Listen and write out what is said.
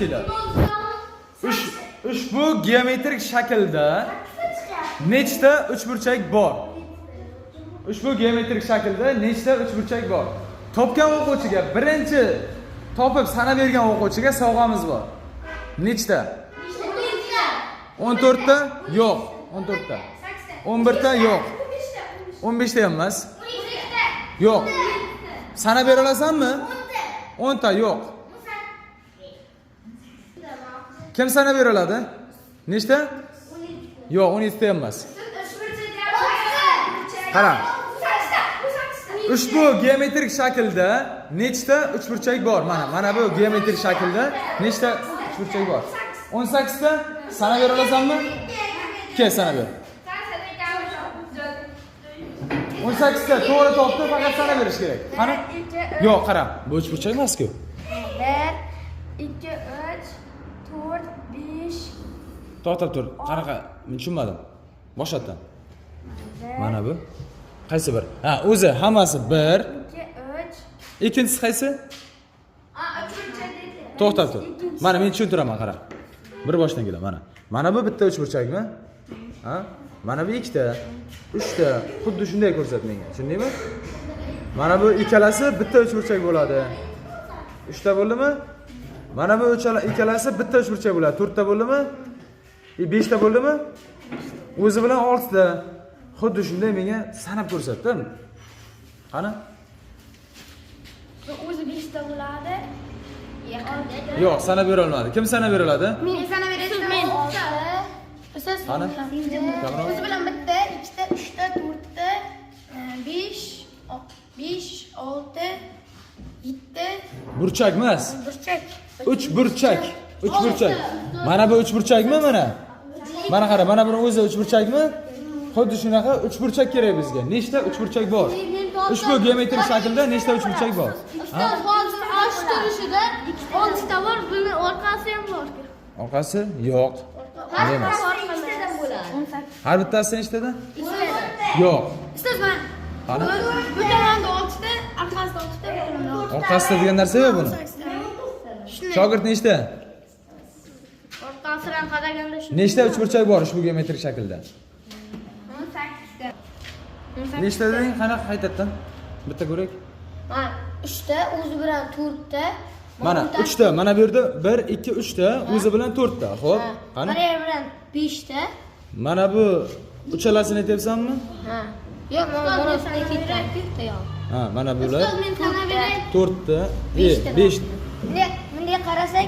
eshitinglar. Ushbu geometrik shaklda nechta uchburchak bor? Ushbu geometrik shaklda nechta uchburchak bor? Topgan o'quvchiga, birinchi topib sanab bergan o'quvchiga sovg'amiz bor. Nechta? 14 ta? Yo'q. 14 ta. 11 ta? Yo'q. 15 ta emas. Yo'q. Sanab bera olasanmi? 10 ta yo'q. Kim sanab bera oladi? Nechta? Yo'q, 17 ta emas. Qarang. Ushbu geometrik shaklda nechta uchburchak bor? Mana bu geometrik shaklda nechta uchburchak bor? 18 ta. Sanab bera olasanmi? Kel sanab ber. 18 ta to'g'ri topdi, faqat sanab berish kerak. Qani? Yo'q, qarang. Bu uchburchak emas-ku. 1 2 3 4 5 To'xtab tur. Qanaqa? Men tushunmadim. Boshlatdan. Mana bu. Qaysi bir? Ha, o'zi hammasi 1. 2 3 Ikkinchisi qaysi? To'xtab tur. Mana men tushuntiraman, qara. Bir boshdan keladi, mana. Mana bu bitta uchburchakmi? Ha? Mana bu ikkita, 3 ta. Xuddi shunday ko'rsat menga. Tushundingmi? Mana bu ikkalasi bitta uchburchak bo'ladi. 3 ta bo'ldimi? Mana bu ikkalasi bitta uchburchak bo'ladi. 4 ta bo'ldimi? 5 ta bo'ldimi? O'zi bilan 6 ta. Xuddi shunday menga sanab ko'rsatdim. Qani? o'zi 5 ta bo'ladi. Yo'q, sanab bera olmadi. Kim sanab bera oladi? Men sanab berayapman. Men 6 ta. Qani? O'zi bilan bitta, 2 ta, 3 ta, 4 ta, 5 6 7 Burchak emas. burchak. 3 burchak. 3 burchak. Mana bu 3 burchakmi mana? Mana qara, mana buni o'zi 3 burchakmi? Xuddi shunaqa 3 burchak kerak bizga. Nechta 3 burchak bor? Ushbu geometrik shaklda nechta 3 burchak bor? Ustoz, hozir osh turishida 6 ta bor, buning orqasi ham bor. Orqasi? Yo'q. Nima emas? Ikkitadan bo'ladi. Har bittasi nechtadan? Yo'q. Ustoz, mana Qani? bu tomonda 6 ta, orqasida 6 ta bor. Orqasida degan narsa yo'q buni. Shogird nechta? Orqasidan qaraganda shu. Nechta 3 burchak bor ushbu geometrik shaklda? 18 ta. Nechta deding? Qanaqa qaytadan? Bitta ko'rak. Mana 3 ta, o'zi bilan 4 ta. Mana 3 ta, mana bu yerda 1 2 3 ta, o'zi bilan 4 ta. Xo'p, qani? Mana yer bilan 5 ta. Mana bu uchalasini aytyapsanmi? Ha. Yo'q, mana bunisi ikkita yo'q. Ha, mana bular Men sanab beray. 4 ta, 5 ta. Bunday qarasak